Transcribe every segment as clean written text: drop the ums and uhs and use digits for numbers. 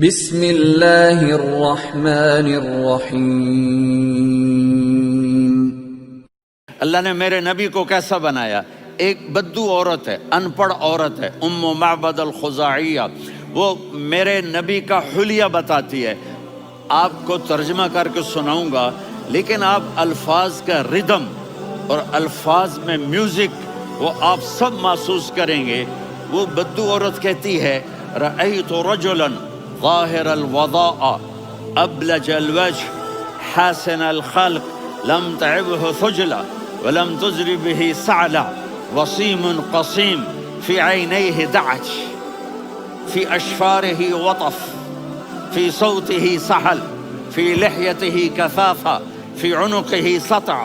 بسم اللہ الرحمن الرحیم۔ اللہ نے میرے نبی کو کیسا بنایا؟ ایک بدو عورت ہے، ان پڑھ عورت ہے، ام معبد الخزاعیہ، وہ میرے نبی کا حلیہ بتاتی ہے۔ آپ کو ترجمہ کر کے سناؤں گا، لیکن آپ الفاظ کا ردم اور الفاظ میں میوزک وہ آپ سب محسوس کریں گے۔ وہ بدو عورت کہتی ہے رأیت رجلا ظاہر الوضاء ابلج الوجه حاسن الخلق لم تعبه ثجلا ولم تزر به سعلا وصیم قصیم في عینیه دعج في اشفاره وطف في صوته سحل في لحيته كثافة في عنقه سطع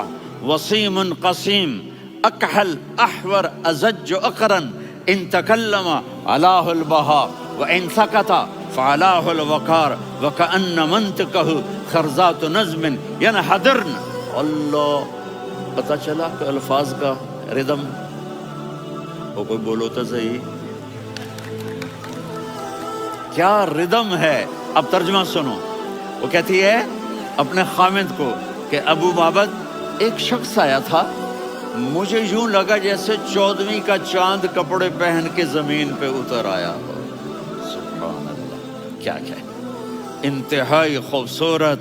وصیم قصیم اکحل احور ازج اقرن ان تکلم علاه البهاء وان سکت فعلاه الوقار وكأن منطقه خرزات نظم ينحدرن۔ اللہ، پتہ چلا کہ الفاظ کا ردم وہ کوئی بولو تو صحیح، کیا ردم ہے۔ اب ترجمہ سنو۔ وہ کہتی ہے اپنے خامد کو کہ ابو معبد، ایک شخص آیا تھا، مجھے یوں لگا جیسے 14ویں کا چاند کپڑے پہن کے زمین پہ اتر آیا ہو۔ سبحان اللہ، کیا ہے، انتہائی خوبصورت،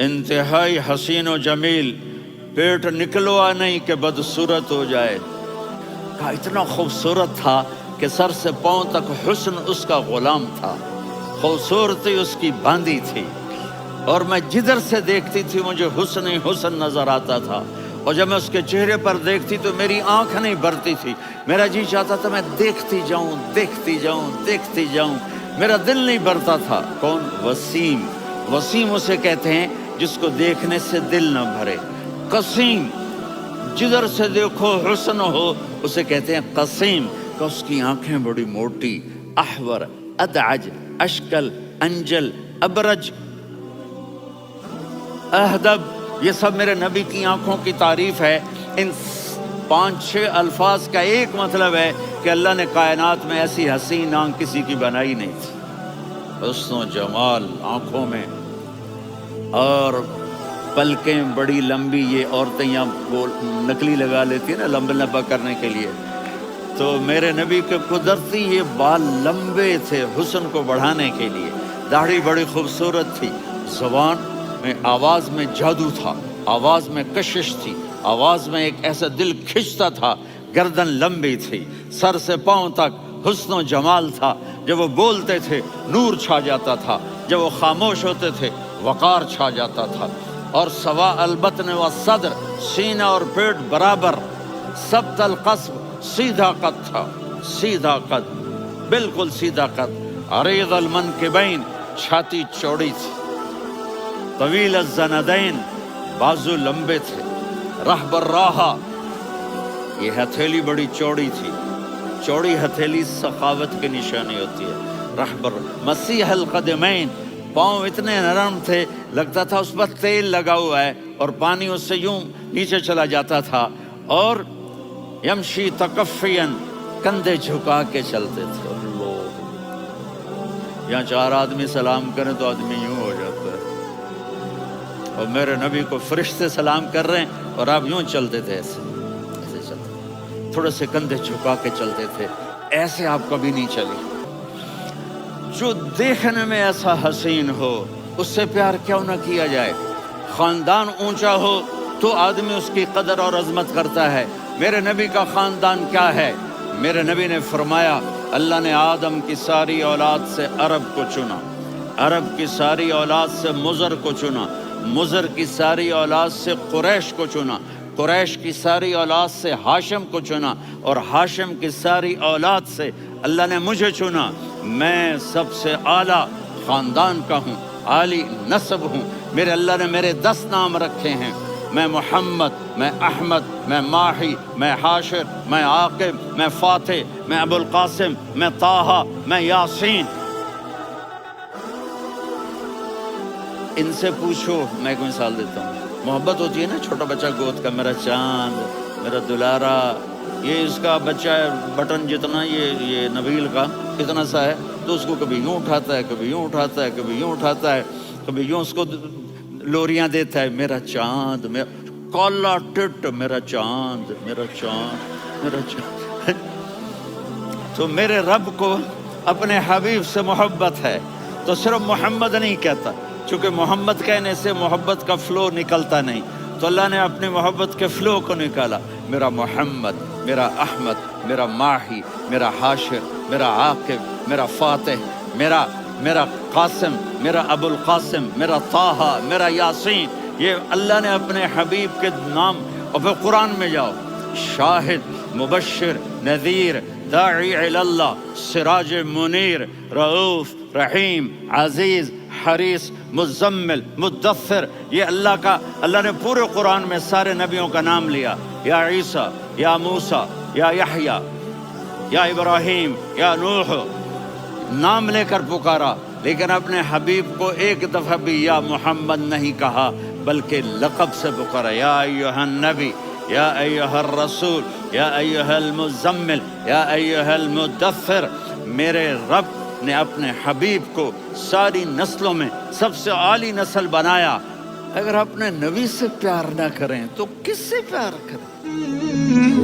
انتہائی حسین و جمیل، پیٹ نکلوا نہیں کہ بدصورت ہو جائے۔ کہا اتنا خوبصورت تھا کہ سر سے پاؤں تک حسن اس کا غلام تھا، خوبصورتی اس کی باندھی تھی، اور میں جدھر سے دیکھتی تھی مجھے حسن ہی حسن نظر آتا تھا، اور جب میں اس کے چہرے پر دیکھتی تو میری آنکھ نہیں بھرتی تھی، میرا جی چاہتا تھا میں دیکھتی جاؤں دیکھتی جاؤں دیکھتی جاؤں، میرا دل نہیں بھرتا تھا۔ کون؟ وسیم۔ وسیم اسے کہتے ہیں جس کو دیکھنے سے دل نہ بھرے۔ قسیم، جدھر سے دیکھو حسن ہو، اسے کہتے ہیں قسیم، کہ اس کی آنکھیں بڑی موٹی، احور، ادعج، اشکل، انجل، ابرج، اہدب، یہ سب میرے نبی کی آنکھوں کی تعریف ہے۔ ان 5-6 الفاظ کا ایک مطلب ہے کہ اللہ نے کائنات میں ایسی حسین آنکھ کسی کی بنائی نہیں تھی۔ حسن و جمال آنکھوں میں، اور پلکیں بڑی لمبی، یہ عورتیں یہاں نکلی لگا لیتی ہیں نا لمبا لمبا کرنے کے لیے، تو میرے نبی کے قدرتی یہ بال لمبے تھے حسن کو بڑھانے کے لیے۔ داڑھی بڑی خوبصورت تھی، زبان میں، آواز میں جادو تھا، آواز میں کشش تھی، آواز میں ایک ایسا دل کھنچتا تھا، گردن لمبی تھی، سر سے پاؤں تک حسن و جمال تھا۔ جب وہ بولتے تھے نور چھا جاتا تھا، جب وہ خاموش ہوتے تھے وقار چھا جاتا تھا۔ اور سوا البطن و صدر، سینہ اور پیٹ برابر، سبت القصب، سیدھا قد تھا، سیدھا قد، بالکل سیدھا قد۔ عریض المنکبین، چھاتی چوڑی تھی، طویل الزندین، بازو لمبے تھے، رحب الراحہ، یہ ہتھیلی بڑی چوڑی تھی، چوڑی ہتھیلی سخاوت کی نشانی ہوتی ہے۔ رحب مسیح القدمین، پاؤں اتنے نرم تھے لگتا تھا اس پر تیل لگا ہوا ہے، اور پانی اس سے یوں نیچے چلا جاتا تھا۔ اور یمشی تکفین، کندھے جھکا کے چلتے تھے۔ اللہ، یہاں 4 آدمی سلام کریں تو آدمی یوں ہو جاتا ہے، اور میرے نبی کو فرشتے سلام کر رہے ہیں اور آپ یوں چلتے تھے، ایسے ایسے چلتے، تھوڑے سے کندھے جھکا کے چلتے تھے، ایسے آپ کبھی نہیں چلے۔ جو دیکھنے میں ایسا حسین ہو اس سے پیار کیوں نہ کیا جائے۔ خاندان اونچا ہو تو آدمی اس کی قدر اور عظمت کرتا ہے۔ میرے نبی کا خاندان کیا ہے؟ میرے نبی نے فرمایا اللہ نے آدم کی ساری اولاد سے عرب کو چنا، عرب کی ساری اولاد سے مضر کو چنا، مضر کی ساری اولاد سے قریش کو چنا، قریش کی ساری اولاد سے ہاشم کو چنا، اور ہاشم کی ساری اولاد سے اللہ نے مجھے چنا۔ میں سب سے اعلیٰ خاندان کا ہوں، عالی نسب ہوں۔ میرے اللہ نے میرے 10 نام رکھے ہیں، میں محمد، میں احمد، میں ماہی، میں حاشر، میں عاقب، میں فاتح، میں ابو القاسم، میں طٰہٰ، میں یاسین۔ ان سے پوچھو، میں ایک مثال دیتا ہوں، محبت ہوتی ہے نا، چھوٹا بچہ گود کا، میرا چاند، میرا دلارا، یہ اس کا بچہ ہے بٹن جتنا، یہ نبیل کا اتنا سا ہے، تو اس کو کبھی یوں اٹھاتا ہے، کبھی یوں اٹھاتا ہے، کبھی یوں اٹھاتا ہے، کبھی یوں اس کو لوریاں دیتا ہے، میرا چاند، کالا ٹٹ، میرا چاند، میرا چاند، میرا چاند۔ تو میرے رب کو اپنے حبیب سے محبت ہے، تو صرف محمد نہیں کہتا، چونکہ محمد کہنے سے محبت کا فلو نکلتا نہیں، تو اللہ نے اپنی محبت کے فلو کو نکالا، میرا محمد، میرا احمد، میرا ماہی، میرا حاشر، میرا عاقب، میرا فاتح، میرا قاسم، میرا ابو القاسم، میرا طٰہٰ، میرا یاسین، یہ اللہ نے اپنے حبیب کے نام۔ اور پھر قرآن میں جاؤ، شاہد، مبشر، نذیر، داعی الی اللہ، سراج منیر، رؤوف، رحیم، عزیز، حریص، مزمل، مدثر، یہ اللہ نے پورے قرآن میں سارے نبیوں کا نام لیا، یا عیسیٰ، یا موسیٰ، یا یحییٰ، یا ابراہیم، یا نوح، نام لے کر پکارا، لیکن اپنے حبیب کو ایک دفعہ بھی یا محمد نہیں کہا، بلکہ لقب سے پکارا، یا ایھا النبی، یا ایھا الرسول، یا ایھا المزمل، یا ایھا المدثر۔ میرے رب نے اپنے حبیب کو ساری نسلوں میں سب سے عالی نسل بنایا۔ اگر اپنے نبی سے پیار نہ کریں تو کس سے پیار کریں؟